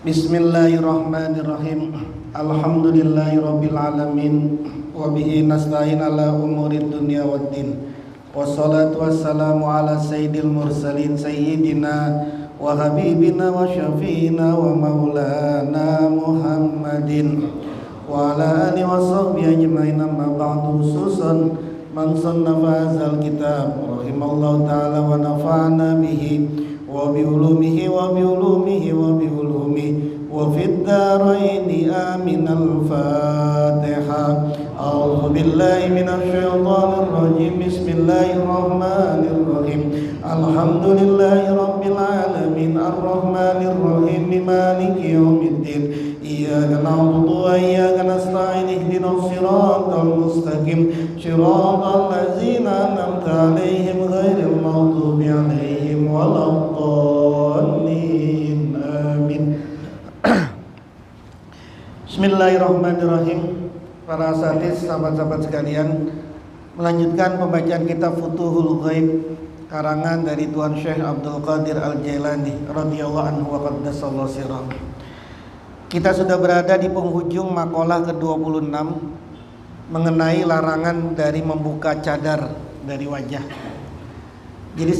Bismillahirrahmanirrahim. Alhamdulillahirabbil alamin wa bihi nasta'in ala umurid dunya waddin. Wassalatu wassalamu ala sayyidil mursalin sayyidina wa habibina wa syafiina wa maulana Muhammadin wa ala alihi wa sahbihi ajma'in. Amma ba'du, khususan man sannafa hadzal kitab rahimallahu ta'ala wa nafa'ana bihi wa bi ulumihi wa bi ulumihi wa bi ulumihi wa fid dharaini amin. Al-Fatihah. A'udzu billahi minasy syaithanir rajim. Bismillahirrahmanirrahim. Alhamdulillahi rabbil alamin arrahmanir rahim maliki yaumiddin. Iyyaka na'budu wa iyyaka nasta'in ihdinas siratal mustaqim siratal ladzina an'amta 'alaihim ghairil maghdubi 'alaihim waladdallin. Amin. Bismillahirrahmanirrahim. Para asatidz, sahabat-sahabat sekalian, melanjutkan pembacaan kitab Futuhul Ghaib karangan dari Tuan Syekh Abdul Qadir Al-Jailani radhiyallahu anhu wa qaddasallahu sirrah. Kita sudah berada di penghujung makalah ke-26 mengenai larangan dari membuka cadar dari wajah. Jadi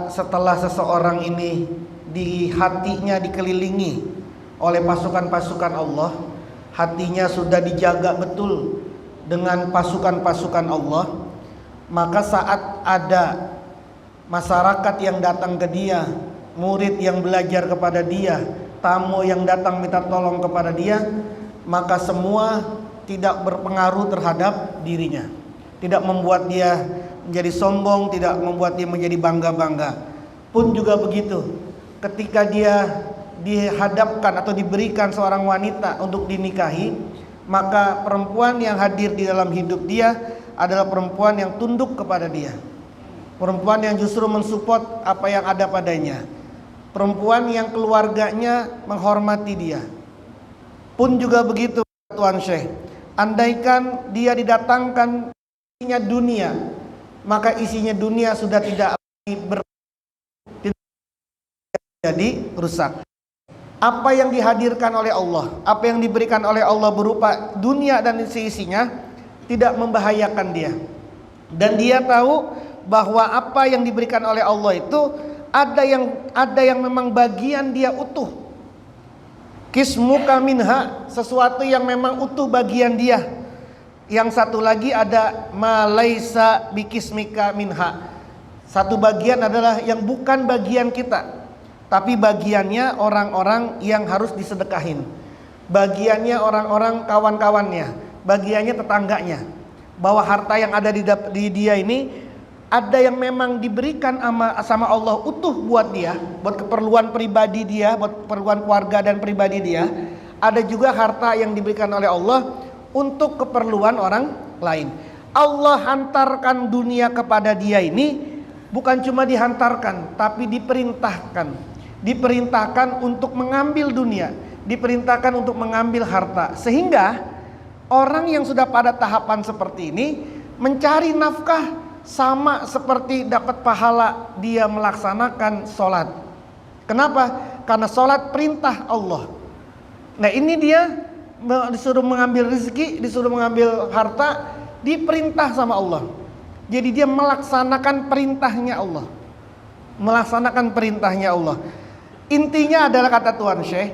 setelah seseorang ini di hatinya dikelilingi oleh pasukan-pasukan Allah, hatinya sudah dijaga betul dengan pasukan-pasukan Allah, maka saat ada masyarakat yang datang ke dia, murid yang belajar kepada dia, tamu yang datang minta tolong kepada dia, maka semua tidak berpengaruh terhadap dirinya, tidak membuat dia menjadi sombong, tidak membuat dia menjadi bangga-bangga. Pun juga begitu, ketika dia dihadapkan atau diberikan seorang wanita untuk dinikahi, maka perempuan yang hadir di dalam hidup dia adalah perempuan yang tunduk kepada dia, perempuan yang justru mensupport apa yang ada padanya, perempuan yang keluarganya menghormati dia. Pun juga begitu Tuan Syekh, andaikan dia didatangkan isinya dunia, maka isinya dunia sudah tidak jadi rusak. Apa yang dihadirkan oleh Allah, apa yang diberikan oleh Allah berupa dunia dan isi-isinya tidak membahayakan dia. Dan dia tahu bahwa apa yang diberikan oleh Allah itu ada yang memang bagian dia utuh. Kismuka minha, sesuatu yang memang utuh bagian dia. Yang satu lagi ada malaisa bikismika minha. Satu bagian adalah yang bukan bagian kita, tapi bagiannya orang-orang yang harus disedekahin, bagiannya orang-orang kawan-kawannya, bagiannya tetangganya. Bahwa harta yang ada di dia ini ada yang memang diberikan sama Allah utuh buat dia, buat keperluan pribadi dia, buat keperluan keluarga dan pribadi dia. Ada juga harta yang diberikan oleh Allah untuk keperluan orang lain. Allah hantarkan dunia kepada dia ini bukan cuma dihantarkan, tapi diperintahkan untuk mengambil dunia, diperintahkan untuk mengambil harta. Sehingga orang yang sudah pada tahapan seperti ini mencari nafkah sama seperti dapat pahala dia melaksanakan sholat. Kenapa? Karena sholat perintah Allah. Nah ini dia disuruh mengambil rezeki, disuruh mengambil harta, diperintah sama Allah. Jadi dia melaksanakan perintahnya Allah, melaksanakan perintahnya Allah. Intinya adalah kata Tuan Syekh,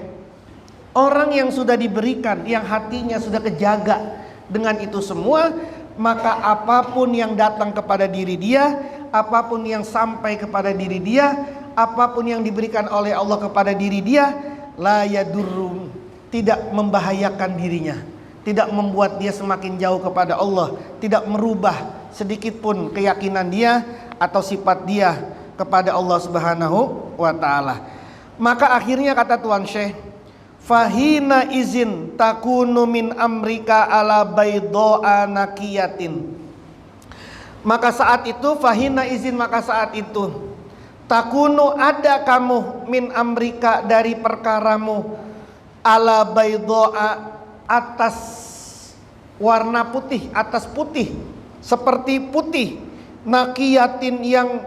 orang yang sudah diberikan, yang hatinya sudah kejaga dengan itu semua, maka apapun yang datang kepada diri dia, apapun yang sampai kepada diri dia, apapun yang diberikan oleh Allah kepada diri dia, la yadurrum, tidak membahayakan dirinya, tidak membuat dia semakin jauh kepada Allah, tidak merubah sedikit pun keyakinan dia atau sifat dia kepada Allah Subhanahu wa taala. Maka akhirnya kata Tuan Syekh, fahina izin takunu min amrika ala baydoa nakiyatin. Maka saat itu, fahina izin, maka saat itu, takunu ada kamu min amrika dari perkaramu, ala baydoa atas warna putih, atas putih, seperti putih, nakiyatin yang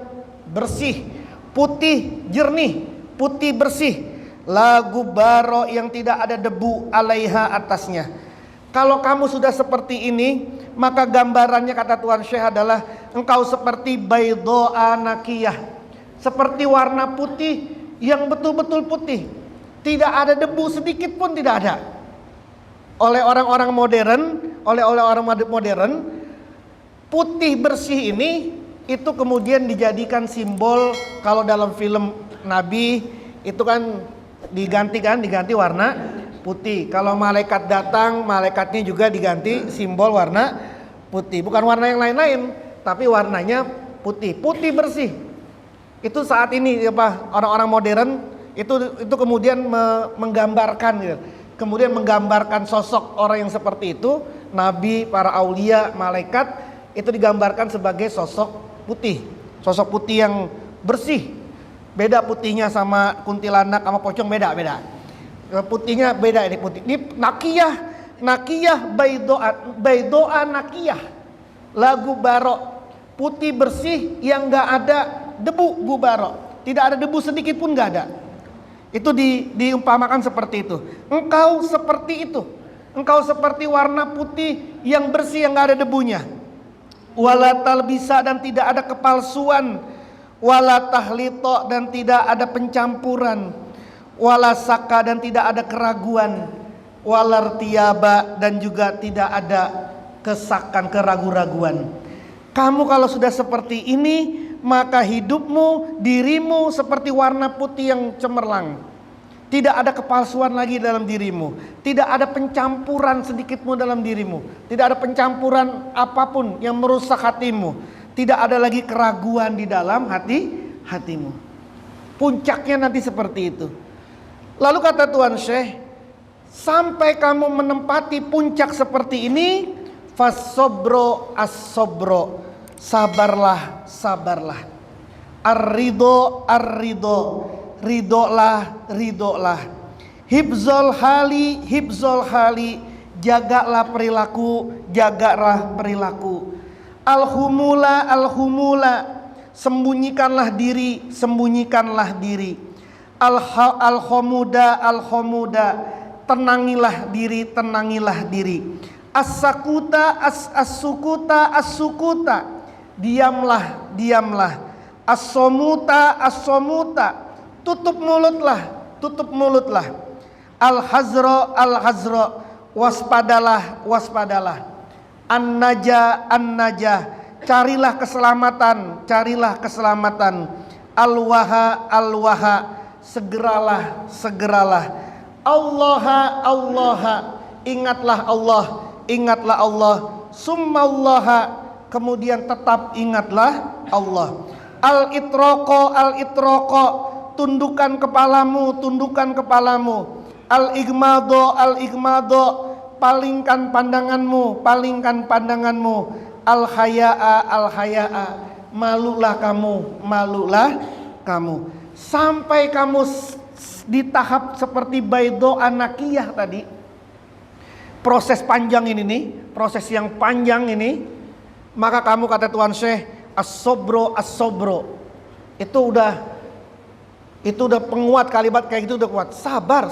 bersih, putih jernih, putih bersih, la gubaro yang tidak ada debu alaiha atasnya. Kalau kamu sudah seperti ini, maka gambarannya kata Tuan Syekh adalah engkau seperti baydoa nakiyah, seperti warna putih yang betul-betul putih, tidak ada debu sedikit pun tidak ada. Oleh orang-orang modern, putih bersih ini itu kemudian dijadikan simbol. Kalau dalam film Nabi itu kan diganti warna putih. Kalau malaikat datang, malaikatnya juga diganti simbol warna putih. Bukan warna yang lain-lain, tapi warnanya putih. Putih bersih. Itu saat ini orang-orang modern itu kemudian menggambarkan gitu. Kemudian menggambarkan sosok orang yang seperti itu, nabi, para aulia, malaikat, itu digambarkan sebagai sosok putih. Sosok putih yang bersih. Beda putihnya sama kuntilanak sama pocong, beda. Putihnya beda ini putih. Ini nakiyah baydoa nakiyah. Lagu barok, putih bersih yang enggak ada debu, gubaro. Tidak ada debu sedikit pun enggak ada. Itu diumpamakan seperti itu. Engkau seperti itu. Engkau seperti warna putih yang bersih yang enggak ada debunya. Wala talbisa dan tidak ada kepalsuan. Wala tahlito dan tidak ada pencampuran. Wala saka dan tidak ada keraguan. Walartiyaba dan juga tidak ada kesakan, keraguan-raguan. Kamu kalau sudah seperti ini, maka hidupmu, dirimu seperti warna putih yang cemerlang. Tidak ada kepalsuan lagi dalam dirimu. Tidak ada pencampuran sedikitpun dalam dirimu. Tidak ada pencampuran apapun yang merusak hatimu. Tidak ada lagi keraguan di dalam hatimu. Puncaknya nanti seperti itu. Lalu kata Tuan Syekh, sampai kamu menempati puncak seperti ini, fasobro as-sobro, sabarlah, ar-ridho, ridolah, hibzol hali, jagalah perilaku, al-humula, sembunyikanlah diri, al-homuda, tenangilah diri, as-sukuta, diamlah, as-somuta, tutup mulutlah, al-hazro, waspadalah, an-najah, carilah keselamatan, al-waha, segeralah, Allah, ingatlah Allah, summallaha, kemudian tetap ingatlah Allah. Al-itroko, tundukkan kepalamu. Al-igmado, palingkan pandanganmu. Al-haya'a, malulah kamu. Sampai kamu di tahap seperti baydoa nakiyah tadi, proses yang panjang ini, maka kamu kata Tuan Syekh, as-sobro, itu udah penguat kalimat kayak gitu, udah kuat. Sabar,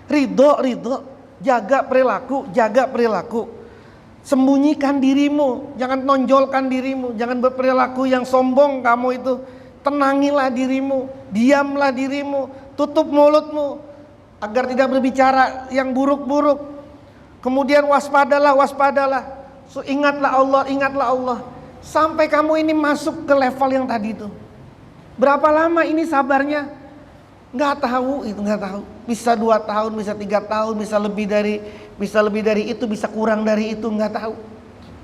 ridho, jaga perilaku, sembunyikan dirimu, jangan nonjolkan dirimu, jangan berperilaku yang sombong kamu itu. Tenangilah dirimu, diamlah dirimu, tutup mulutmu agar tidak berbicara yang buruk-buruk. Kemudian waspadalah. So, ingatlah Allah. Sampai kamu ini masuk ke level yang tadi itu. Berapa lama ini sabarnya? Nggak tahu. Bisa 2 tahun, bisa 3 tahun, bisa lebih dari itu, bisa kurang dari itu, nggak tahu.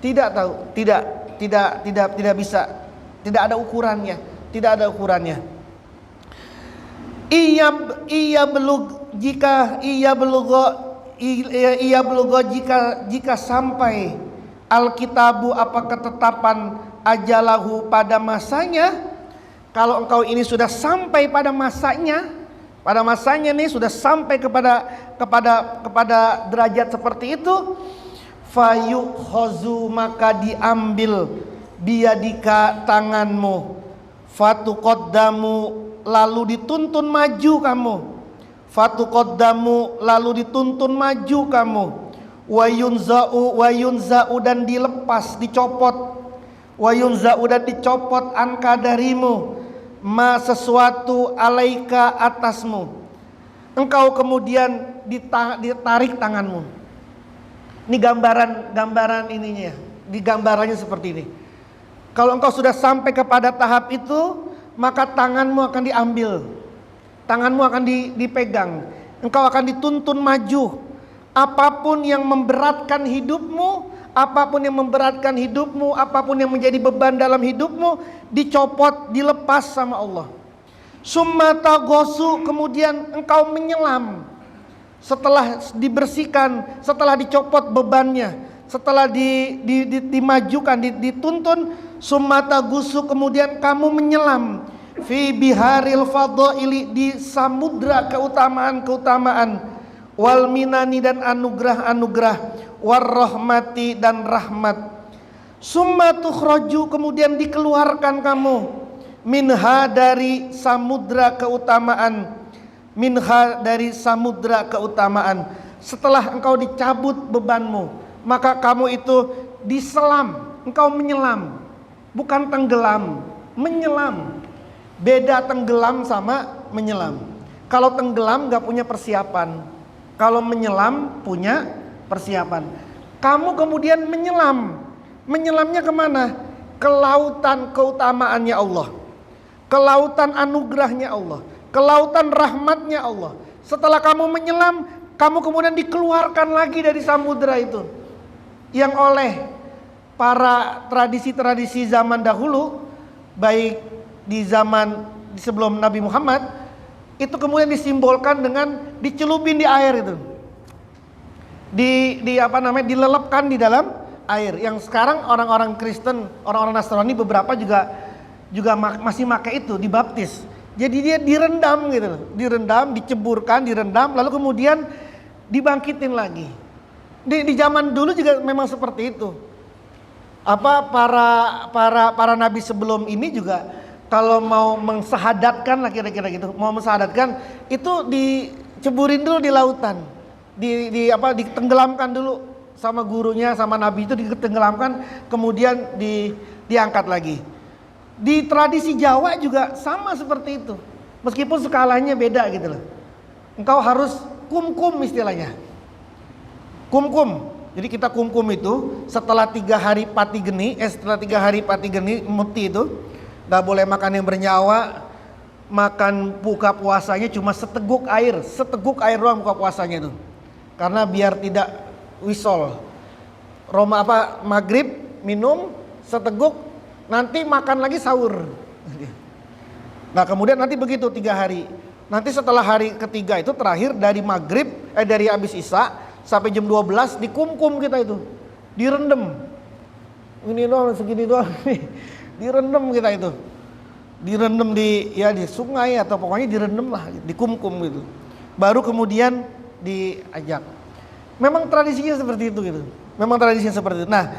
Tidak tahu. Tidak bisa. Tidak ada ukurannya. Ia belug jika sampai Alkitabu apa ketetapan ajalahu pada masanya. Kalau engkau ini sudah sampai pada masanya nih, sudah sampai kepada derajat seperti itu, fayukhozu, maka diambil biadika tanganmu, fatuqaddamu, lalu dituntun maju kamu. Fatuqaddamu, lalu dituntun maju kamu. Wayunza'u, dan dilepas, dicopot. Wayunza'u, dan dicopot anka darimu, ma sesuatu alaika atasmu. Engkau kemudian ditarik tanganmu. Ini gambaran ininya. Di gambarannya seperti ini. Kalau engkau sudah sampai kepada tahap itu, maka tanganmu akan diambil. Tanganmu akan dipegang. Engkau akan dituntun maju. Apapun yang memberatkan hidupmu, apapun yang memberatkan hidupmu, apapun yang menjadi beban dalam hidupmu, dicopot, dilepas sama Allah. Summa tagosu, kemudian engkau menyelam. Setelah dibersihkan, setelah dicopot bebannya, setelah dimajukan, dituntun, summa tagusu, kemudian kamu menyelam. Fi biharil fadhaili, di samudra keutamaan-keutamaan. Wal minani, dan anugerah-anugerah. War rahmati, dan rahmat. Summa tukhraju, kemudian dikeluarkan kamu. Minha, dari samudra keutamaan. Minha, dari samudra keutamaan. Setelah engkau dicabut bebanmu, maka kamu itu diselam. Engkau menyelam, bukan tenggelam, menyelam. Beda tenggelam sama menyelam. Kalau tenggelam gak punya persiapan, kalau menyelam punya persiapan. Kamu kemudian menyelam. Menyelamnya kemana? Ke lautan keutamaannya Allah, ke lautan anugerahnya Allah, ke lautan rahmatnya Allah. Setelah kamu menyelam, kamu kemudian dikeluarkan lagi dari samudera itu, yang oleh para tradisi-tradisi zaman dahulu, baik di zaman sebelum Nabi Muhammad, itu kemudian disimbolkan dengan dicelupin di air itu, dilelapkan di dalam air. Yang sekarang orang-orang Kristen, orang-orang Nasrani beberapa juga masih pakai itu, dibaptis. Jadi dia direndam gitu loh, direndam, diceburkan, direndam, lalu kemudian dibangkitin lagi. Di zaman dulu juga memang seperti itu. Para nabi sebelum ini juga kalau mau mengsahadatkan lah, kira-kira gitu, mau mengsahadatkan itu diceburin dulu di lautan, ditenggelamkan dulu sama gurunya, sama nabi itu, ditenggelamkan, kemudian diangkat lagi. Di tradisi Jawa juga sama seperti itu, meskipun skalanya beda gitu loh. Engkau harus kumkum istilahnya, kumkum. Jadi kita kumkum itu setelah 3 hari pati geni, muti itu gak boleh makan yang bernyawa. Makan buka puasanya cuma seteguk air doang buka puasanya itu, karena biar tidak wisol. Maghrib minum seteguk, nanti makan lagi sahur. Nah kemudian nanti begitu 3 hari. Nanti setelah hari ketiga itu terakhir dari maghrib, dari habis isya sampai jam 12 dikumkum kita itu, direndam. Ini doang, segini doang nih, direndam kita itu, direndam di sungai atau pokoknya direndam lah, dikumkum gitu. Baru kemudian diajak. Memang tradisinya seperti itu gitu. Memang tradisinya seperti itu. Nah,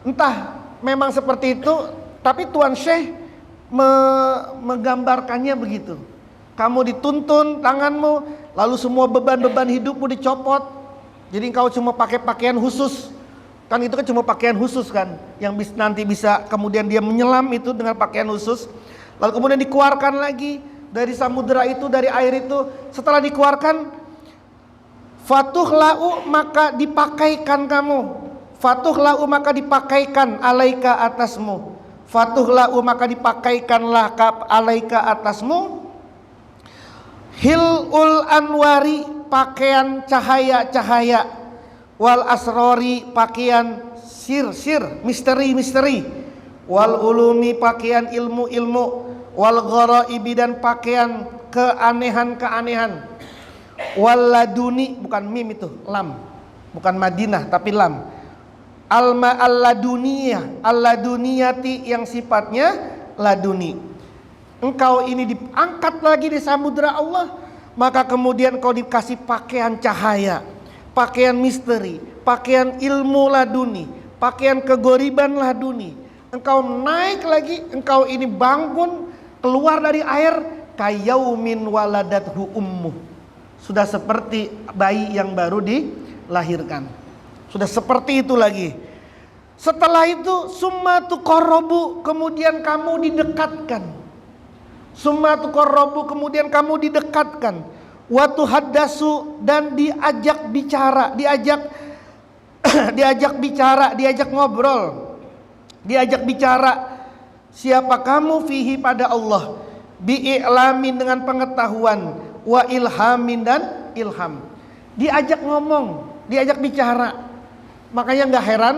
entah memang seperti itu, tapi Tuan Syekh menggambarkannya begitu. Kamu dituntun tanganmu, lalu semua beban-beban hidupmu dicopot. Jadi engkau cuma pakai pakaian khusus. Kan itu kan cuma pakaian khusus kan, yang nanti bisa kemudian dia menyelam itu dengan pakaian khusus. Lalu kemudian dikeluarkan lagi dari samudera itu, dari air itu. Setelah dikeluarkan, fatuhlau, maka dipakaikan kamu. Fatuhlau, maka dipakaikan alaika atasmu. Fatuhlau, maka dipakaikanlah alaika atasmu. Hilul anwari, pakaian cahaya-cahaya. Wal asrori, pakaian sir-sir, misteri-misteri. Wal ulumi, pakaian ilmu-ilmu. Wal ghoraibi, dan pakaian keanehan-keanehan. Wal laduni, bukan mim itu, lam, bukan Madinah tapi lam. Alma al-laduniyah, al-laduniyati, yang sifatnya laduni. Engkau ini diangkat lagi di samudera Allah, maka kemudian kau dikasih pakaian cahaya, pakaian misteri, pakaian ilmu laduni, pakaian kegoriban laduni. Engkau naik lagi, engkau ini bangun, keluar dari air, kayaumin waladathu ummuh. Sudah seperti bayi yang baru dilahirkan. Sudah seperti itu lagi. Setelah itu summa tuqarrabu, kemudian kamu didekatkan. Summa tuqarrabu, kemudian kamu didekatkan. Wa tuhaddasu, dan diajak bicara, diajak bicara, diajak ngobrol, diajak bicara. Siapa kamu fihi pada Allah, bi'i'lamin dengan pengetahuan, wa ilhamin dan ilham. Diajak ngomong, diajak bicara. Makanya nggak heran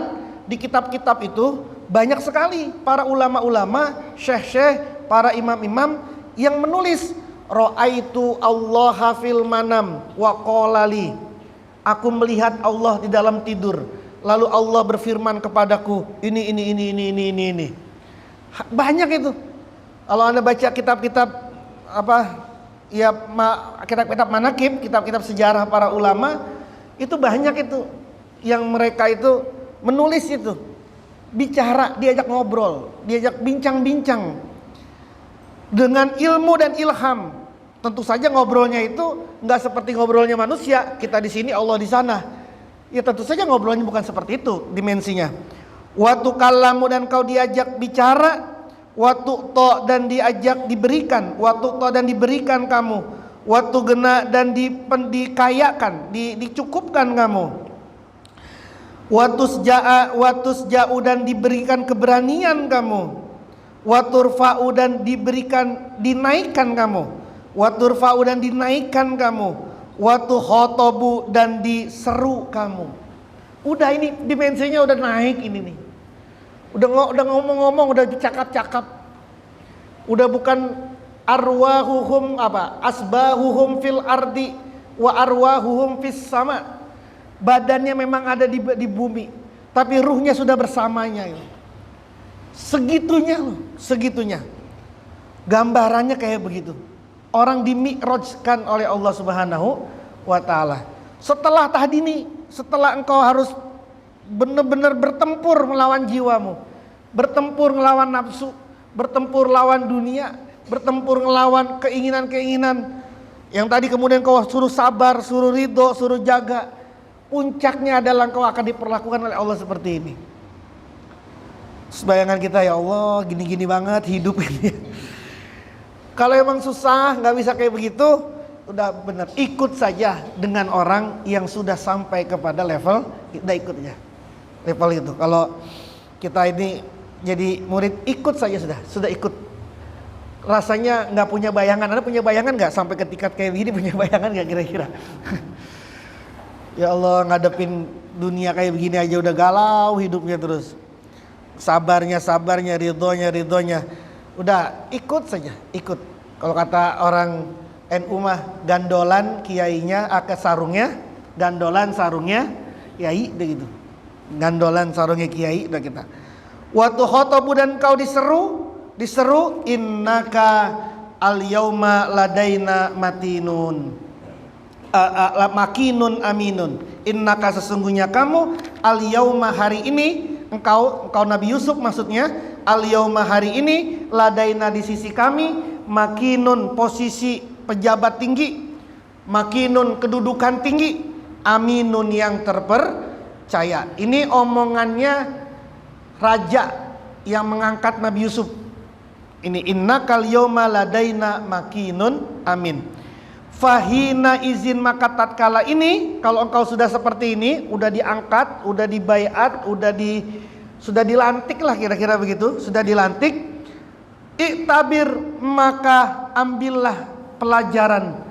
di kitab-kitab itu banyak sekali para ulama-ulama, syekh-syekh, para imam-imam yang menulis ra'aitu Allah fil manam wa qala li. Aku melihat Allah di dalam tidur, lalu Allah berfirman kepadaku ini. Banyak itu. Kalau Anda baca kitab-kitab kitab-kitab manaqib, kitab-kitab sejarah para ulama, itu banyak itu yang mereka itu menulis itu, bicara, diajak ngobrol, diajak bincang-bincang dengan ilmu dan ilham. Tentu saja ngobrolnya itu nggak seperti ngobrolnya manusia, kita di sini Allah di sana. Ya tentu saja ngobrolnya bukan seperti itu dimensinya. Waktu kalamu, dan kau diajak bicara, waktu to, dan diajak diberikan, waktu to, dan diberikan kamu, waktu gena, dan dikayakan, dicukupkan kamu. Watus ja'u, dan diberikan keberanian kamu. Waturfa'u, dan dinaikkan kamu. Waturfa'u, dan dinaikkan kamu. Watuhotobu, dan diseru kamu. Udah, ini dimensinya udah naik ini nih. Udah ngomong-ngomong, udah cakap-cakap. Udah bukan arwahuhum asbahuhum fil ardi wa arwahuhum fis sama. Badannya memang ada di bumi, tapi ruhnya sudah bersamanya. Segitunya. Gambarannya kayak begitu. Orang dimi'rajkan oleh Allah Subhanahu wa taala. Setelah engkau harus benar-benar bertempur melawan jiwamu, bertempur melawan nafsu, bertempur lawan dunia, bertempur melawan keinginan-keinginan yang tadi kemudian kau suruh sabar, suruh ridho, suruh jaga. Puncaknya adalah engkau akan diperlakukan oleh Allah seperti ini. Bayangan kita, ya Allah, gini-gini banget hidup ini. Kalau emang susah, nggak bisa kayak begitu, udah benar, ikut saja dengan orang yang sudah sampai kepada level, kita ikut aja level itu. Kalau kita ini jadi murid, ikut saja sudah ikut. Rasanya nggak punya bayangan. Anda punya bayangan nggak sampai ke tingkat kayak gini? Punya bayangan nggak kira-kira? Ya Allah, ngadepin dunia kayak begini aja udah galau hidupnya terus. Sabarnya, ridhonya. Udah ikut saja, ikut. Kalau kata orang NU mah, gandolan kiainya, sarungnya, gandolan sarungnya kiai, udah gitu. Gandolan sarungnya kiai, udah kita. Waktu khotobu, dan kau diseru innaka al yauma ladaina matinun. Makinun aminun. Innaka, sesungguhnya kamu, al yauma, hari ini, engkau Nabi Yusuf maksudnya, al yauma, hari ini, ladaina, di sisi kami, makinun, posisi pejabat tinggi, makinun, kedudukan tinggi, aminun, yang terpercaya. Ini omongannya raja yang mengangkat Nabi Yusuf. Ini innakal yauma ladaina makinun amin. Fahina izin, maka tatkala ini, kalau engkau sudah seperti ini, udah diangkat, udah dibaiat, sudah dilantik lah, kira-kira begitu, sudah dilantik. Iktabir, maka ambillah pelajaran.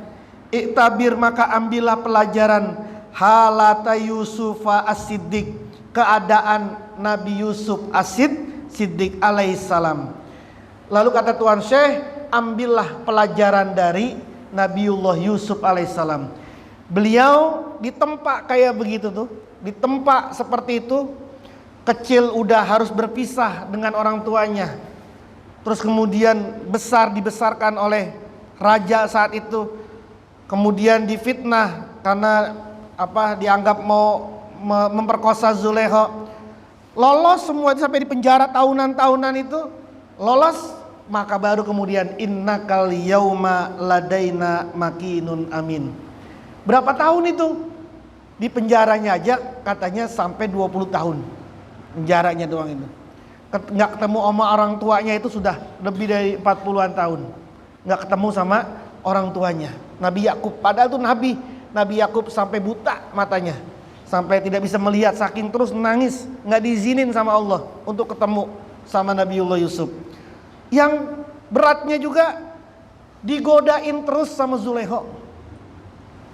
Iktabir, maka ambillah pelajaran. Halata Yusufa as-Siddiq, keadaan Nabi Yusuf as-Siddiq alaihissalam. Lalu kata Tuan Syekh, ambillah pelajaran dari Nabiullah Yusuf alaihissalam. Beliau ditempa kayak begitu tuh, ditempa seperti itu. Kecil udah harus berpisah dengan orang tuanya. Terus kemudian dibesarkan oleh raja saat itu. Kemudian difitnah karena dianggap mau memperkosa Zulekho. Lolos semua itu sampai di penjara tahunan-tahunan itu. Lolos maka baru kemudian innakal yauma ladaina makinun amin. Berapa tahun itu? Di penjaranya aja katanya sampai 20 tahun. Penjaranya doang itu. Nggak ketemu sama orang tuanya itu sudah lebih dari 40-an tahun. Nggak ketemu sama orang tuanya. Nabi Yakub, padahal itu Nabi Yakub sampai buta matanya. Sampai tidak bisa melihat, saking terus nangis. Nggak diizinin sama Allah untuk ketemu sama Nabiullah Yusuf. Yang beratnya juga digodain terus sama Zulaikha.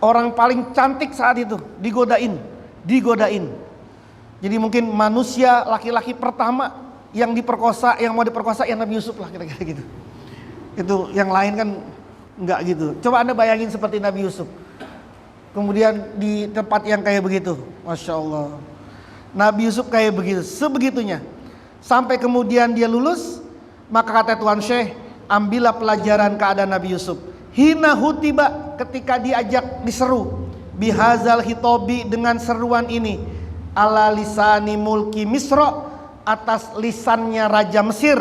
Orang paling cantik saat itu digodain. Jadi mungkin manusia laki-laki pertama yang diperkosa, yang mau diperkosa ya Nabi Yusuf lah, kira-kira gitu. Itu yang lain kan enggak gitu. Coba Anda bayangin seperti Nabi Yusuf. Kemudian di tempat yang kayak begitu, Masya Allah. Nabi Yusuf kayak begitu, sebegitunya. Sampai kemudian dia lulus, maka kata Tuan Syekh, ambillah pelajaran keadaan Nabi Yusuf. Hina hutiba, ketika diajak diseru, bihazal hitobi, dengan seruan ini, ala lisani mulki Misra, atas lisannya Raja Mesir.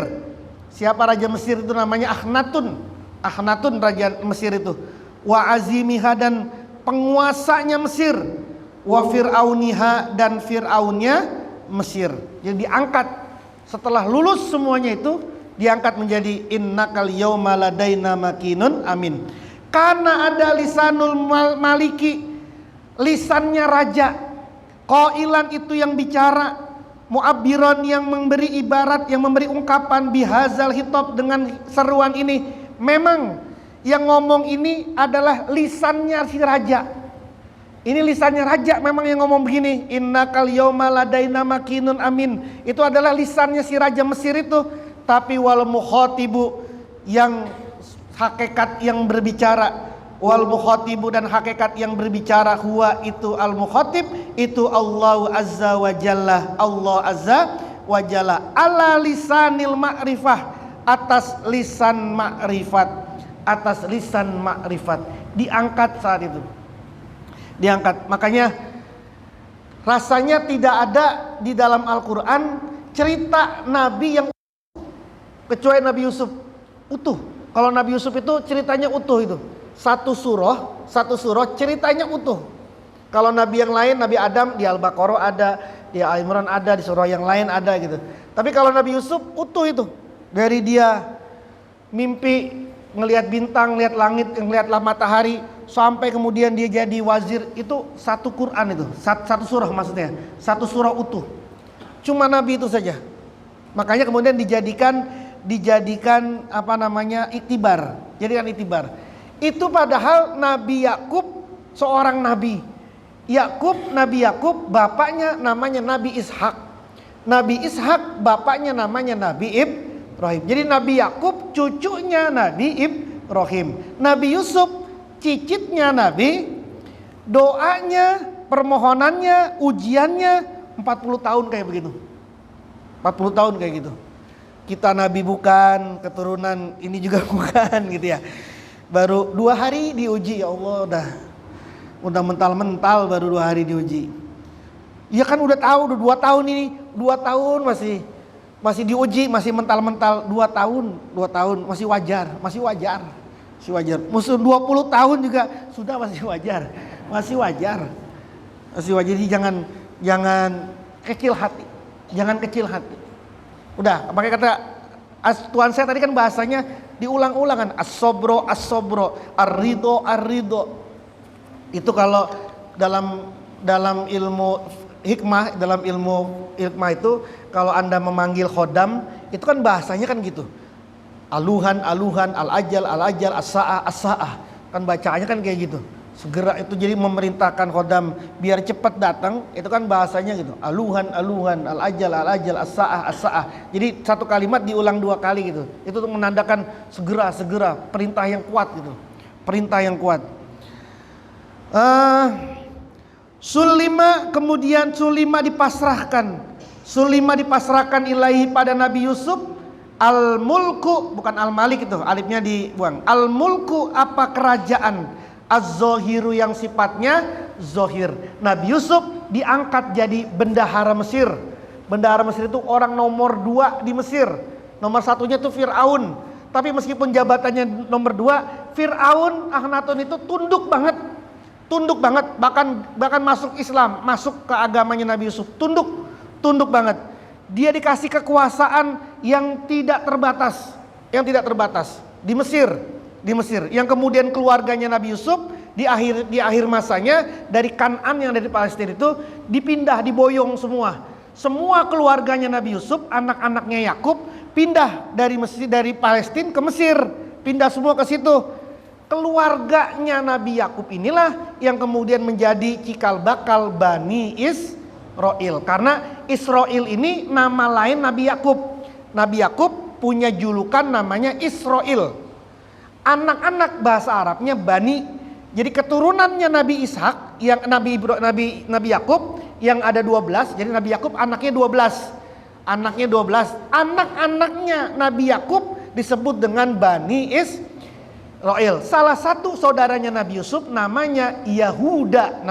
Siapa Raja Mesir itu? Namanya Akhnatun Raja Mesir itu. Wa azimiha, dan penguasanya Mesir. Wa fir'auniha, dan fir'aunnya Mesir. Jadi diangkat setelah lulus semuanya itu, diangkat menjadi innakal yauma ladaina makinun amin. Karena ada lisanul maliki, lisannya raja, qailan itu yang bicara, mu'abbiran yang memberi ibarat, yang memberi ungkapan, bihazal hitab, dengan seruan ini. Memang yang ngomong ini adalah lisannya si raja. Ini lisannya raja memang yang ngomong begini, innakal yauma ladaina makinun amin. Itu adalah lisannya si Raja Mesir itu. Tapi wal mukhatibu, yang hakikat yang berbicara, wal mukhatibu, dan hakikat yang berbicara, huwa itu al mukhatib, itu Allah azza wa jalla, Allah azza wa jalla, ala lisanil ma'rifah, atas lisan ma'rifat, diangkat saat itu, diangkat. Makanya rasanya tidak ada di dalam Al-Quran cerita Nabi yang kecuali Nabi Yusuf utuh. Kalau Nabi Yusuf itu ceritanya utuh, itu satu surah ceritanya utuh. Kalau Nabi yang lain, Nabi Adam di Al-Baqarah ada, di Al-Imran ada, di surah yang lain ada gitu. Tapi kalau Nabi Yusuf utuh itu, dari dia mimpi ngelihat bintang, ngelihat langit, ngelihatlah matahari, sampai kemudian dia jadi wazir, itu satu Quran itu, satu surah maksudnya, satu surah utuh. Cuma Nabi itu saja. Makanya kemudian dijadikan iktibar. Jadikan iktibar. Itu padahal Nabi Yakub seorang nabi. Nabi Yakub bapaknya namanya Nabi Ishak. Nabi Ishak bapaknya namanya Nabi Ibrahim. Jadi Nabi Yakub cucunya Nabi Ibrahim. Nabi Yusuf cicitnya Nabi. Doanya, permohonannya, ujiannya 40 tahun kayak begitu. 40 tahun kayak gitu. Kita Nabi bukan, keturunan ini juga bukan gitu ya. Baru 2 hari diuji, ya Allah, udah mental-mental baru 2 hari diuji. Ya kan udah tahu, udah 2 tahun ini, 2 tahun masih diuji, masih mental-mental. 2 tahun masih wajar. Musuh 20 tahun juga sudah masih wajar. Jadi jangan kecil hati. Udah, makanya kata Tuhan saya tadi kan bahasanya diulang-ulang kan, as-sobro, ar-ridho. Itu kalau dalam ilmu hikmah, itu kalau Anda memanggil khodam, itu kan bahasanya kan gitu. Aluhan, al-ajal, as-sa'ah. Kan bacaannya kan kayak gitu. Segera itu, jadi memerintahkan khodam biar cepat datang, itu kan bahasanya gitu. Aluhan, al-ajal, as-sa'ah. Jadi satu kalimat diulang 2 kali gitu. Itu untuk menandakan segera, perintah yang kuat gitu. Perintah yang kuat. Sulima dipasrahkan ilahi pada Nabi Yusuf. Al-mulku, bukan al-malik itu, alifnya dibuang. Al-mulku, apa kerajaan, az-zohiru, yang sifatnya zohir. Nabi Yusuf diangkat jadi bendahara Mesir. Bendahara Mesir itu orang nomor 2 di Mesir. Nomor 1-nya itu Fir'aun. tapi meskipun jabatannya nomor 2, Fir'aun Akhenaton itu tunduk banget, bahkan masuk Islam, masuk ke agamanya Nabi Yusuf, tunduk banget. Dia dikasih kekuasaan yang tidak terbatas di Mesir, yang kemudian keluarganya Nabi Yusuf di akhir masanya dari Kan'an yang dari Palestina itu dipindah, diboyong semua keluarganya Nabi Yusuf, anak-anaknya Yakub pindah dari Palestina ke Mesir, pindah semua ke situ. Keluarganya Nabi Yakub inilah yang kemudian menjadi cikal bakal Bani Israel, karena Israel ini nama lain Nabi Yakub. Nabi Yakub punya julukan namanya Israel. Anak-anak bahasa Arabnya Bani. Jadi keturunannya Nabi Ishak, yang Nabi Yakub yang ada 12, jadi Nabi Yakub anaknya 12. Anak-anaknya Nabi Yakub disebut dengan Bani Israel. Salah satu saudaranya Nabi Yusuf namanya Yahuda,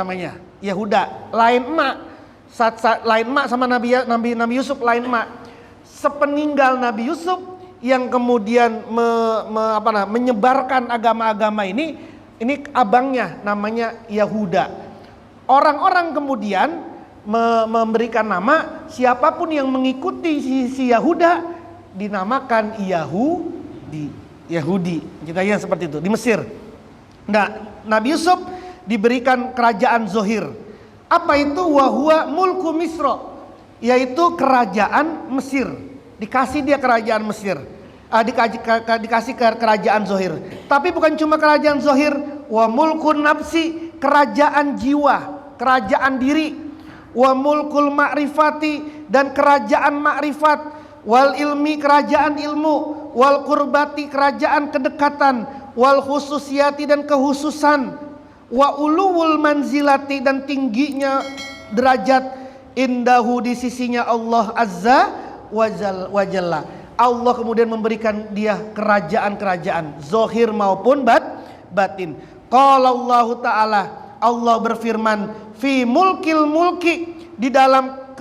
lain emak. Lain emak sama Nabi Yusuf, lain emak. Sepeninggal Nabi Yusuf yang kemudian menyebarkan agama-agama ini abangnya namanya Yahuda. Orang-orang kemudian memberikan nama siapapun yang mengikuti si Yahuda dinamakan Yahudi. Kita lihat seperti itu di Mesir. Nah, Nabi Yusuf diberikan kerajaan Zohir. Apa itu? Wahwa mulku Misro, yaitu kerajaan Mesir. Dikasih dia kerajaan Mesir. Dikasih kerajaan Zohir. Tapi bukan cuma kerajaan Zohir, wa mulkun nafsi, kerajaan jiwa, kerajaan diri, wa mulkul ma'rifati, dan kerajaan ma'rifat, wal ilmi, kerajaan ilmu, wal kurbati, kerajaan kedekatan, wal khususiyati, dan kehususan, wa uluwul manzilati, dan tingginya derajat, indahu, di sisinya Allah Azza wa Jalla. Allah kemudian memberikan dia kerajaan-kerajaan Zohir maupun batin. Qala Allah Ta'ala, Allah berfirman, fi mulkil mulki, di dalam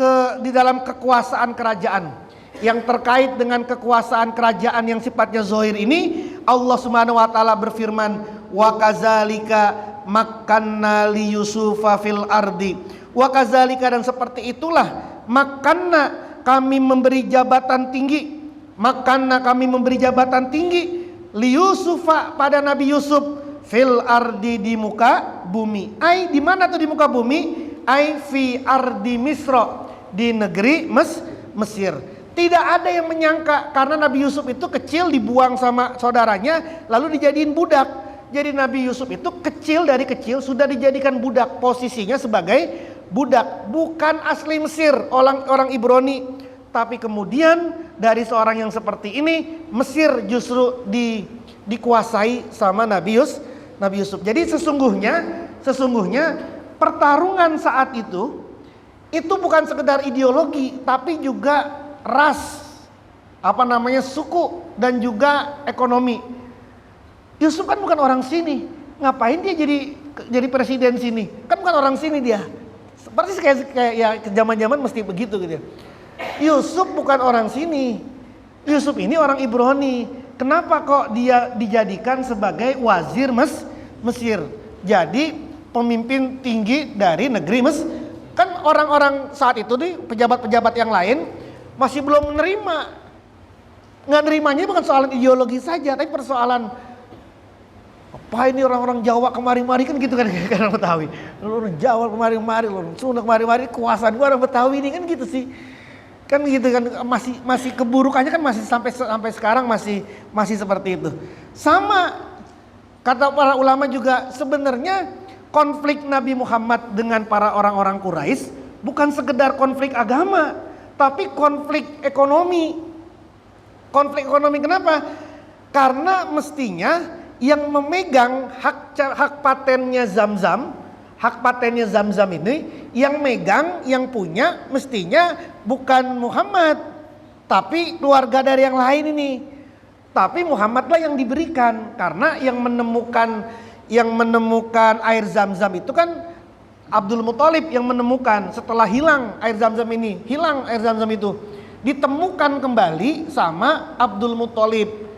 kekuasaan kerajaan. Yang terkait dengan kekuasaan kerajaan yang sifatnya Zohir ini, Allah Subhanahu wa Ta'ala berfirman, wa kazalika makkanna li Yusufa fil ardi. Wa kazalika, dan seperti itulah, makkanna, kami memberi jabatan tinggi, li Yusufa, pada Nabi Yusuf, fil ardi, di muka bumi. Ai, di mana tuh di muka bumi? Ai fi ardi Misro, di negeri Mesir. Tidak ada yang menyangka, karena Nabi Yusuf itu kecil dibuang sama saudaranya lalu dijadiin budak. Jadi Nabi Yusuf itu dari kecil sudah dijadikan budak, posisinya sebagai budak, bukan asli Mesir, orang Ibrani. Tapi kemudian dari seorang yang seperti ini, Mesir justru dikuasai sama Nabi Yusuf. Jadi sesungguhnya pertarungan saat itu bukan sekedar ideologi, tapi juga ras, suku, dan juga ekonomi. Yusuf kan bukan orang sini, ngapain dia jadi presiden sini? Kan bukan orang sini dia. Seperti kayak ya zaman-zaman mesti begitu gitu ya. Yusuf bukan orang sini. Yusuf ini orang Ibrani. Kenapa kok dia dijadikan sebagai wazir Mesir? Jadi pemimpin tinggi dari negeri Mesir. Kan orang-orang saat itu nih, pejabat-pejabat yang lain masih belum menerima. Nggak nerimanya bukan soal ideologi saja, tapi persoalan apa ini orang-orang Jawa kemari-mari, kan gitu kan orang Betawi. Orang Jawa kemari-mari, orang Sunda kemari-mari, kekuasaan gua orang Betawi ini, kan gitu sih. Kan gitu kan, masih keburukannya kan masih sampai sekarang masih seperti itu. Sama kata para ulama juga, sebenarnya konflik Nabi Muhammad dengan para orang-orang Quraisy bukan sekedar konflik agama, tapi konflik ekonomi. Konflik ekonomi kenapa? Karena mestinya yang memegang hak patennya Zamzam, ini yang megang, yang punya mestinya bukan Muhammad, tapi keluarga dari yang lain ini. Tapi Muhammadlah yang diberikan, karena yang menemukan air Zamzam itu kan Abdul Muthalib yang menemukan. Setelah hilang air Zamzam itu ditemukan kembali sama Abdul Muthalib.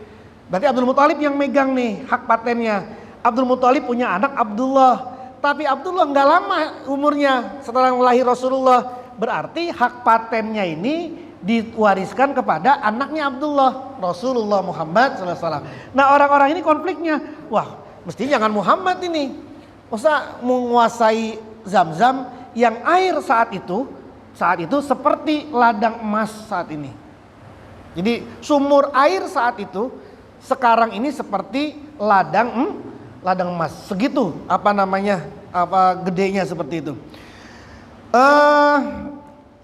Berarti Abdul Muthalib yang megang nih hak patennya. Abdul Muthalib punya anak Abdullah. Tapi Abdullah nggak lama umurnya setelah lahir Rasulullah. Berarti hak patennya ini diwariskan kepada anaknya Abdullah, Rasulullah Muhammad SAW. Nah orang-orang ini konfliknya, wah mesti jangan Muhammad ini. Masa menguasai Zam-Zam yang air saat itu seperti ladang emas saat ini. Jadi sumur air saat itu sekarang ini seperti ladang emas. Segitu gedenya seperti itu.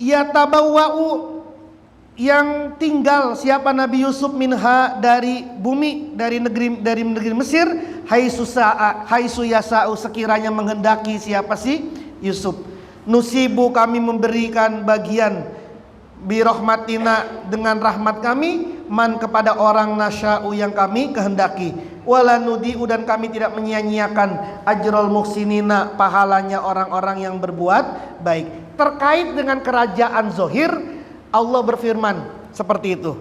Ya tabawwa'u, yang tinggal siapa Nabi Yusuf minha dari bumi, dari negeri Mesir, haitsu yasa'u, sekiranya menghendaki siapa sih Yusuf. Nusibu, kami memberikan bagian bi rahmatina, dengan rahmat kami, man, kepada orang nasya'u, yang kami kehendaki. Wala nudi'u, dan kami tidak menyia-nyiakan ajrul muhsinina, pahalanya orang-orang yang berbuat baik. Terkait dengan kerajaan Zohir, Allah berfirman seperti itu.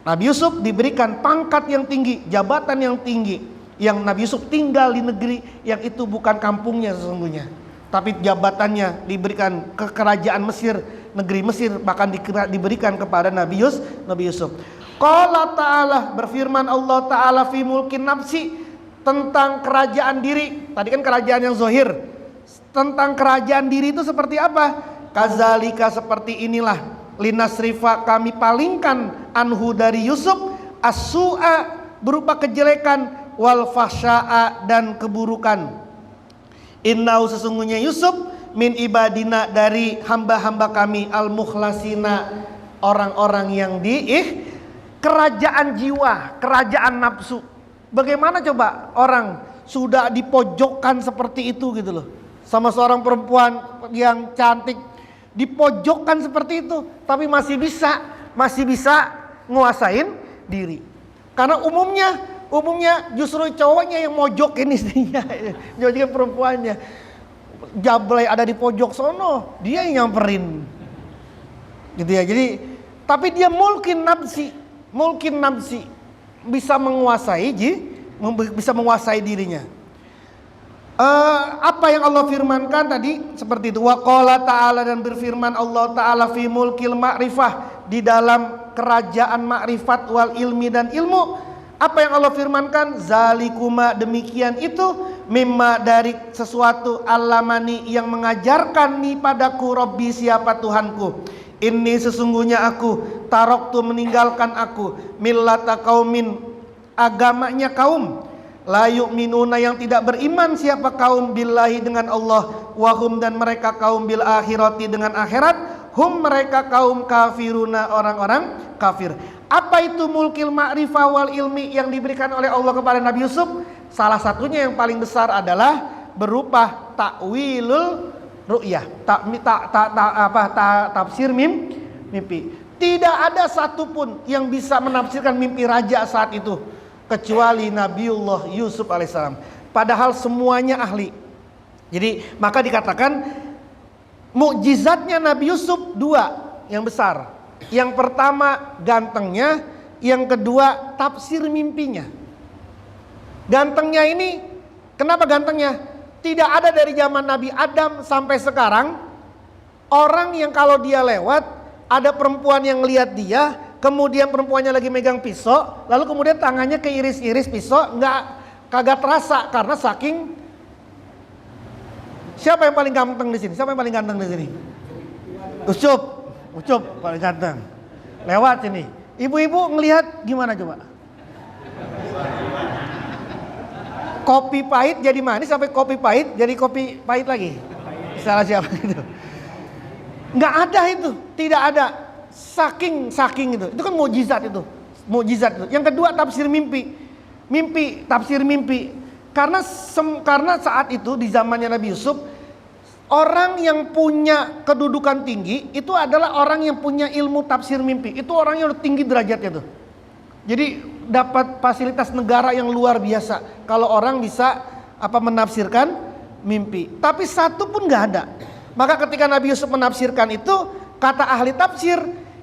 Nabi Yusuf diberikan pangkat yang tinggi, jabatan yang tinggi. Yang Nabi Yusuf tinggal di negeri yang itu bukan kampungnya sesungguhnya, tapi jabatannya diberikan ke kerajaan Mesir, negeri Mesir, bahkan diberikan kepada Nabi Yusuf. Qala ta'ala, berfirman Allah Ta'ala fi mulkin nafsi, tentang kerajaan diri. Tadi kan kerajaan yang zohir. Tentang kerajaan diri itu seperti apa? Kazalika, seperti inilah, linasrifa, kami palingkan, anhu, dari Yusuf, as-su'a, berupa kejelekan, wal fahsya'a, dan keburukan. Innahu, sesungguhnya Yusuf, min ibadina, dari hamba-hamba kami, al-mukhlasina, orang-orang yang kerajaan jiwa, kerajaan nafsu. Bagaimana coba orang sudah dipojokkan seperti itu gitu loh, sama seorang perempuan yang cantik, dipojokkan seperti itu, tapi masih bisa nguasain diri. Karena umumnya justru cowoknya yang mojokin istrinya, jojokin perempuannya. Jablay ada di pojok sono, dia yang nyamperin, gitu ya. Jadi, tapi dia mulkin nafsi, bisa menguasai dirinya. Apa yang Allah firmankan tadi seperti itu. Wa qala ta'ala, dan berfirman Allah Ta'ala fi mulkil ma'rifah, di dalam kerajaan makrifat wal ilmi, dan ilmu. Apa yang Allah firmankan? Zalikuma, demikian itu, mimma, dari sesuatu, alamani, yang mengajarkan nih padaku, Rabbi, siapa Tuhanku. Ini sesungguhnya aku, taroktu, meninggalkan aku, millata kaumin, agamanya kaum, la yu'minuna, yang tidak beriman, siapa kaum, billahi, dengan Allah, wahum, dan mereka kaum, bil akhirati, dengan akhirat, hum, mereka kaum, kafiruna, orang-orang kafir. Apa itu mulkil ma'rifah wal ilmi yang diberikan oleh Allah kepada Nabi Yusuf? Salah satunya yang paling besar adalah berupa ta'wilul ru'yah, tafsir mimpi. Tidak ada satupun yang bisa menafsirkan mimpi raja saat itu kecuali Nabiullah Yusuf alaihissalam. Padahal semuanya ahli. Jadi maka dikatakan mukjizatnya Nabi Yusuf dua yang besar. Yang pertama gantengnya, yang kedua tafsir mimpinya. Gantengnya ini, kenapa gantengnya? Tidak ada dari zaman Nabi Adam sampai sekarang orang yang kalau dia lewat ada perempuan yang lihat dia, kemudian perempuannya lagi megang pisau, lalu kemudian tangannya keiris-iris pisau, kagak terasa karena saking. Siapa yang paling ganteng di sini? Siapa yang paling ganteng di sini? Ucup paling ganteng. Lewat sini. Ibu-ibu ngelihat gimana coba? Kopi pahit jadi manis, sampai kopi pahit jadi kopi pahit lagi. Salah siapa itu? Nggak ada itu, tidak ada. Saking itu. Itu kan mukjizat itu. Yang kedua tafsir mimpi. Tafsir mimpi. Karena saat itu di zamannya Nabi Yusuf, orang yang punya kedudukan tinggi itu adalah orang yang punya ilmu tafsir mimpi. Itu orangnya udah tinggi derajatnya tuh. Jadi dapat fasilitas negara yang luar biasa kalau orang bisa menafsirkan mimpi. Tapi satu pun nggak ada. Maka ketika Nabi Yusuf menafsirkan itu, kata ahli tafsir,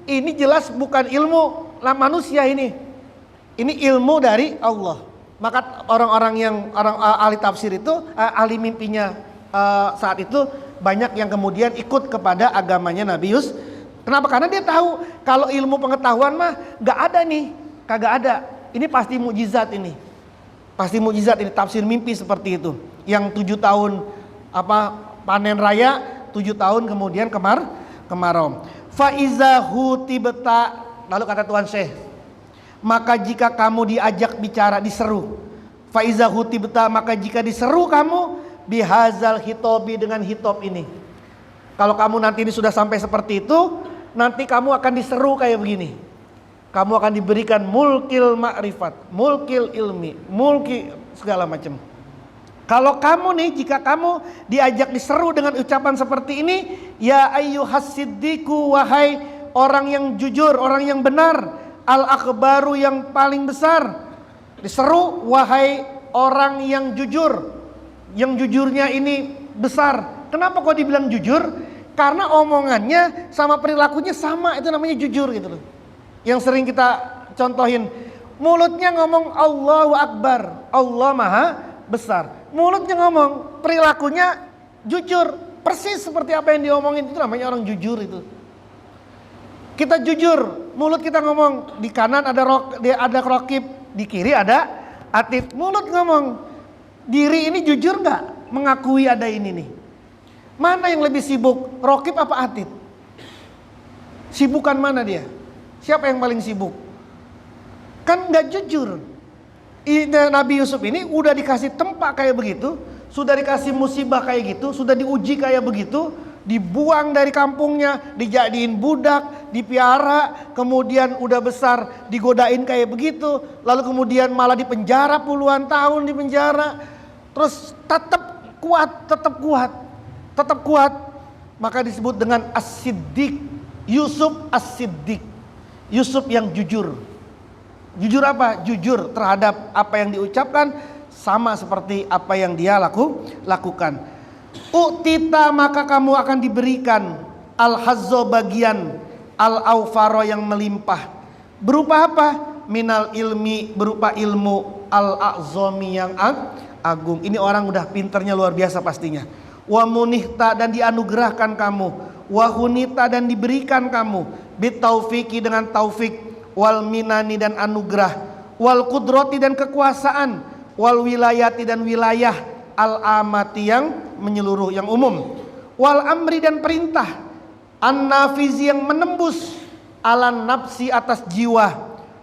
ini jelas bukan ilmu manusia ini. Ini ilmu dari Allah. Maka orang-orang yang ahli tafsir itu, ahli mimpinya saat itu banyak yang kemudian ikut kepada agamanya Nabi Yusuf. Kenapa? Karena dia tahu kalau ilmu pengetahuan mah nggak ada nih, kagak ada. Ini pasti mukjizat ini. Pasti mukjizat ini, tafsir mimpi seperti itu. Yang 7 tahun panen raya, 7 tahun kemudian kemarau. Faiza hutibta, lalu kata Tuan Syekh, maka jika kamu diajak bicara, diseru. Faiza hutibta, maka jika diseru kamu bihazal hitobi, dengan hitob ini. Kalau kamu nanti ini sudah sampai seperti itu, nanti kamu akan diseru kayak begini. Kamu akan diberikan mulkil ma'rifat, mulkil ilmi, mulki segala macam. Kalau kamu nih, jika kamu diajak diseru dengan ucapan seperti ini, ya ayyuhas siddiqu, wahai orang yang jujur, orang yang benar, al akbaru, yang paling besar. Diseru, wahai orang yang jujur, yang jujurnya ini besar. Kenapa kok dibilang jujur? Karena omongannya sama perilakunya sama, itu namanya jujur gitu loh. Yang sering kita contohin, mulutnya ngomong Allahu Akbar, Allah Maha Besar. Mulutnya ngomong, perilakunya jujur, persis seperti apa yang diomongin, itu namanya orang jujur itu. Kita jujur, mulut kita ngomong, di kanan ada rokib, di kiri ada atif. Mulut ngomong, diri ini jujur nggak mengakui ada ini nih? Mana yang lebih sibuk, rokib apa atif? Sibukan mana dia? Siapa yang paling sibuk? Kan nggak jujur. Nabi Yusuf ini udah dikasih tempat kayak begitu, sudah dikasih musibah kayak gitu, sudah diuji kayak begitu, dibuang dari kampungnya, dijadiin budak, dipiara, kemudian udah besar digodain kayak begitu, lalu kemudian malah dipenjara puluhan tahun di penjara, terus tetap kuat, maka disebut dengan As-Siddiq, Yusuf As-Siddiq, Yusuf yang jujur. Jujur apa? Jujur terhadap apa yang diucapkan, sama seperti apa yang dia lakukan. U'tita, maka kamu akan diberikan al-hazzo, bagian al-awfaro, yang melimpah. Berupa apa? Minal ilmi, berupa ilmu, al-a'zomi, yang agung. Ini orang udah pinternya luar biasa pastinya. Wa munihta, dan dianugerahkan kamu. Wa hunita, dan diberikan kamu. Bitaufiki, dengan taufik. Wal minani, dan anugerah. Wal kudroti, dan kekuasaan. Wal wilayati, dan wilayah. Al amati, yang menyeluruh, yang umum. Wal amri, dan perintah. An nafizi, yang menembus. Alan nafsi, atas jiwa.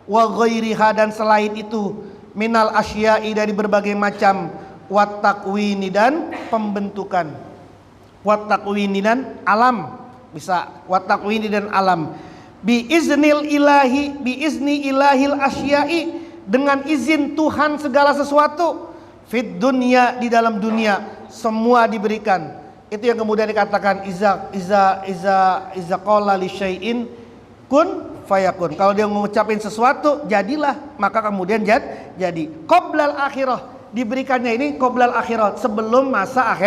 Wa ghairiha, dan selain itu. Minal asyai, dari berbagai macam. Wat takwini, dan pembentukan. Wat takwini, dan alam. Bisa wat takwini, dan alam. Bi iznil ilahi, bi izni ilahil asyai, dengan izin Tuhan segala sesuatu. Fit dunya, di dalam dunia semua diberikan. Itu yang kemudian dikatakan iza qala li syai'in kun fayakun. Kalau dia mengucapin sesuatu, jadilah, maka kemudian jadi. Qoblal akhirah, diberikannya ini qoblal akhirat, sebelum masa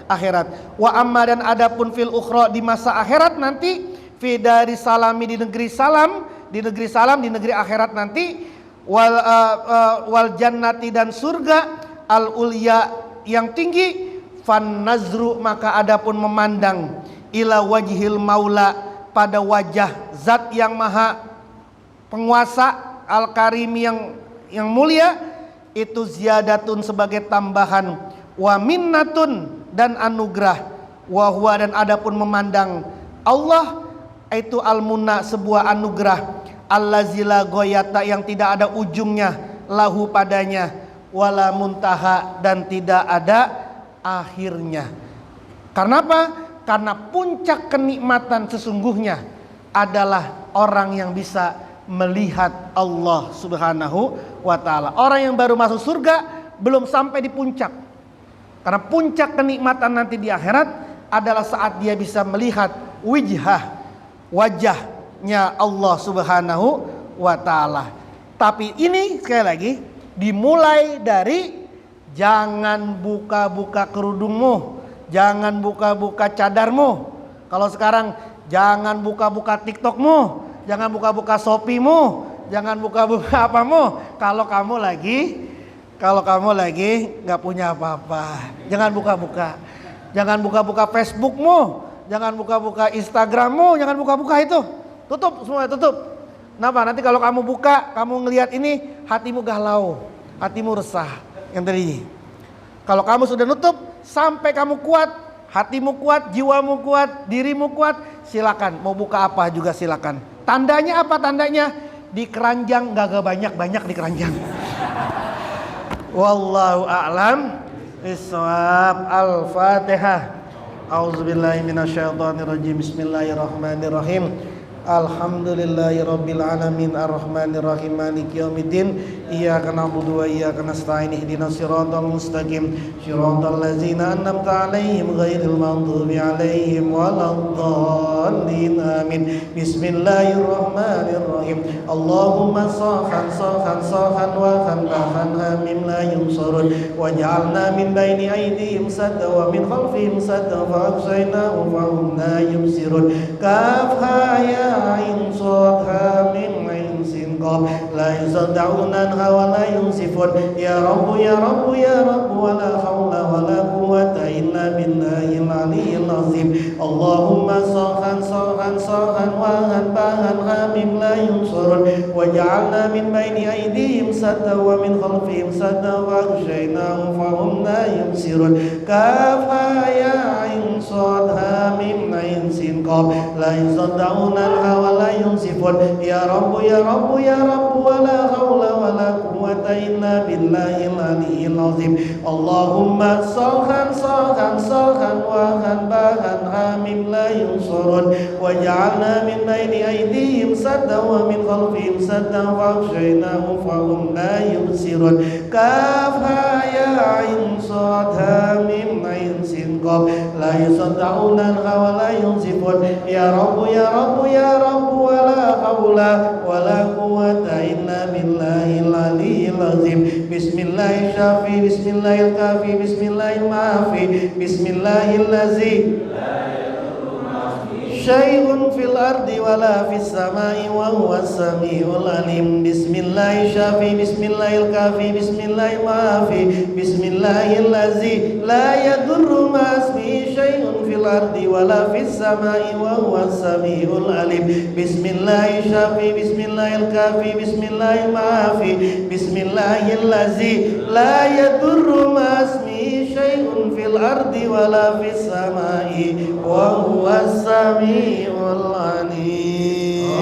akhirat. Wa amma, dan adapun fil ukhra, di masa akhirat nanti. Fi dari salami, di negeri salam, di negeri akhirat nanti. Wal jannati, dan surga. Al ulya, yang tinggi. Fan nazru, maka adapun memandang. Ila wajhil maula, pada wajah zat yang maha penguasa. Al karim, yang mulia. Itu ziyadatun, sebagai tambahan. Wa minnatun, dan anugerah. Wa huwa, dan adapun memandang Allah, itu al-munna, sebuah anugerah. Allazi la goyata, yang tidak ada ujungnya. Lahu, padanya. Wala muntaha, dan tidak ada akhirnya. Karena apa? Karena puncak kenikmatan sesungguhnya adalah orang yang bisa melihat Allah Subhanahu wa ta'ala. Orang yang baru masuk surga belum sampai di puncak. Karena puncak kenikmatan nanti di akhirat adalah saat dia bisa melihat wajahnya Allah Subhanahu wa ta'ala. Tapi ini sekali lagi dimulai dari jangan buka-buka kerudungmu, jangan buka-buka cadarmu. Kalau sekarang jangan buka-buka TikTokmu, jangan buka-buka Shopee-mu, jangan buka-buka apamu. Kalau kamu lagi nggak punya apa-apa, jangan buka-buka. Jangan buka-buka Facebookmu, jangan buka-buka Instagrammu, jangan buka-buka itu. Tutup semua, tutup. Kenapa? Nanti kalau kamu buka, kamu ngelihat ini, hatimu galau, hatimu resah. Yang tadi. Kalau kamu sudah nutup, sampai kamu kuat, hatimu kuat, jiwamu kuat, dirimu kuat, silakan. Mau buka apa juga silakan. Tandanya apa tandanya? Di keranjang, gak banyak-banyak di keranjang. Wallahu a'lam bishawab. Al-Fatihah. A'udzubillahi minasyaitonirrajim. Bismillahirrahmanirrahim. Alhamdulillahirabbil alamin arrahmanir rahim maliki yaumiddin iyyaka na'budu wa iyyaka nasta'in ihdinas siratal mustaqim siratal ladzina an'amta 'alaihim ghairil maghdubi 'alaihim waladdallin amin. Bismillahirrahmanirrahim. Allahumma sahhan sahhan sahhan wa khan hamim la yunsurun waj'alna min baini aydihim sadda wa min khalfihim sadda fa aghsaynahu fa hum la yubsirun. Kaf ha ya ain sad ha mim ain sin qaf la yusaddauna wa la yunsifun. Ya Rabb ya Rabb ya Rabb wa la haula wa la quwwata illa billahil aliyyil azim. Allahumma sahhan sahhan sahhan wa han ha mim la yunsurun waj'alna min baini aydihim sadda wa min khalfihim sadda wa aghshaynahum fa hum la yubsirun. Kaf ha ya ain sad ha mim ain sin qaf la yusaddauna wa la yunsifun. Ya Rabb ya Rabb ya Rabb wa la haula wa la quwwata illa billahil aliyyil azim. Allahumma sahhan sahhan sahhan wa han ha mim la yunsurun waj'alna min baini aydihim sadda wa min khalfihim sadda fa aghshaynahum fa hum la yubsirun. Kaf ha ya ain sad ha mim ain sin qaf la yusaddauna wa la yunsifun. Ya Rabb ya Rabb ya Rabb wa la haula wa la quwwata illa billahil aliyyil azim. Bismillahir syafi bismillahil kafi bismillahil maafi bismillahil ladzi syai'un fil ardi wala fis samai wa huwas samiul alim. Bismillahir syafi bismillahil kafi bismillahil maafi bismillahil ladzi la yadurru ma ismihi syai'un fil ardi wala fis samai wa huwas samiul alim. Bismillahir syafi bismillahil kafi bismillahil maafi bismillahil ladzi la yadurru ma ismihi syai'un fil ardi wala fis samai wa huwas samiul alim.